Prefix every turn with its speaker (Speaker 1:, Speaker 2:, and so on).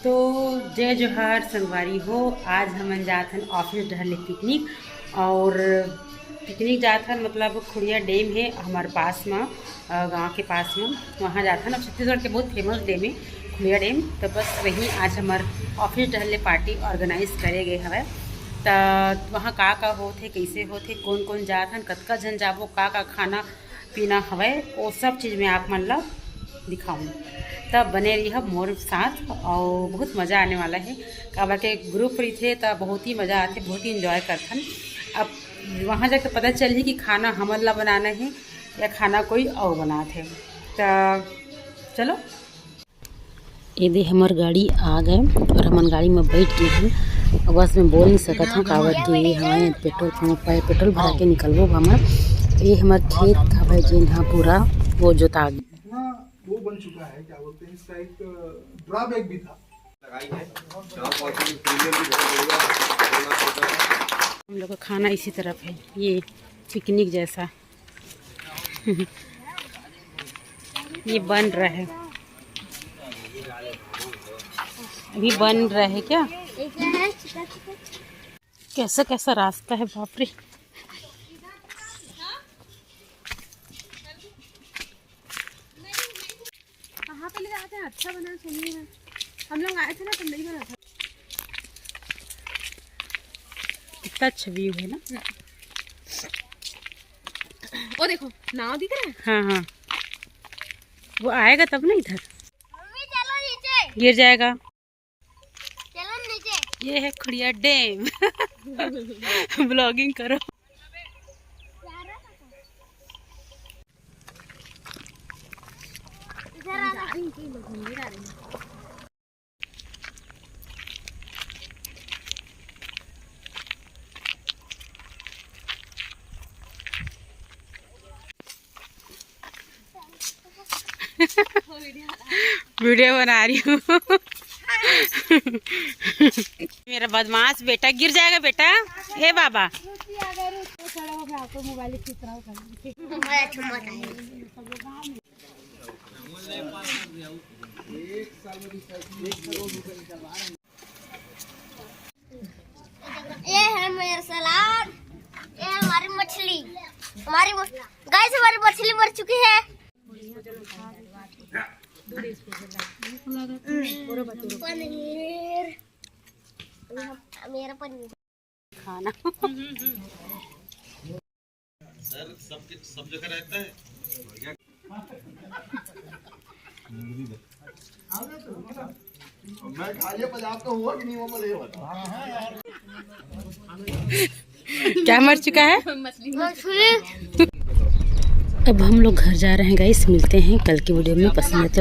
Speaker 1: तो जय जोहार संगवारी हो। आज हम जात हन ऑफिस डहर पिकनिक और पिकनिक जात हन मतलब खुड़िया डैम है हमारे पास में, गांव के पास में वहाँ जात हन। अब छत्तीसगढ़ के बहुत फेमस डैम है खुड़िया डैम। तो बस वहीं आज हमार ऑफिस डहर पार्टी ऑर्गेनाइज करे गए हवे। तो वहाँ का होथे, कैसे होथे, कौन कौन जात हन, कतका जन जाबो, का खाना पीना हवे, वो सब चीज़ में आप मन ला दिखाऊँ। तब बने रही मोर साथ और बहुत मज़ा आने वाला है। काबर के ग्रुप रही थे तब बहुत ही मज़ा आते, बहुत ही इंजॉय करथन। अब वहाँ जाकर पता चली कि खाना हमन ला बनाना है या खाना कोई और बनाते। तो चलो, यदि हमार गाड़ी आ गए और हमन गाड़ी में बैठ गए हैं और बस में बोल नहीं सकत हूँ काबर कि हमारे पेट्रोल पंप पर पेट्रोल भरा के निकलबो हमार। ये हमार खेत हवे जेन हाँ पूरा वो जोता
Speaker 2: वो बन चुका है, क्या बोलते हैं, इसका एक ड्रॉबैक भी था।
Speaker 1: हम लोग का खाना इसी तरफ है, ये पिकनिक जैसा ये बन रहा है, अभी बन रहा है क्या? कैसा कैसा रास्ता है, बाप रे।
Speaker 3: कहाँ पे ले जाते हैं? अच्छा बना, सुनिए है। हम लोग आए थे ना तो नहीं बना था।
Speaker 1: कितना अच्छा व्यू है ना।
Speaker 3: वो देखो नाव दिख रहा है।
Speaker 1: हाँ हाँ, वो आएगा तब ना इधर।
Speaker 3: मम्मी चलो नीचे।
Speaker 1: गिर जाएगा।
Speaker 3: चलो नीचे।
Speaker 1: ये है खुड़िया डैम ब्लॉगिंग करो। वीडियो बना रही हूँ मेरा बदमाश बेटा गिर जाएगा बेटा। हे बाबा,
Speaker 4: ये है मेरा सलाद, ये हमारी मछली, हमारी गाइस हमारी मछली मर चुकी है। पनीर, मेरा पनीर
Speaker 1: खाना
Speaker 5: सर सब जगह रहता है।
Speaker 2: मैं खा लिया, पंजाब का हुआ कि नहीं हुआ मुझे बता।
Speaker 1: क्या मर चुका है?
Speaker 4: मछली।
Speaker 1: अब हम लोग घर जा रहे हैं गाइस, मिलते हैं कल की वीडियो में। पसंद है तो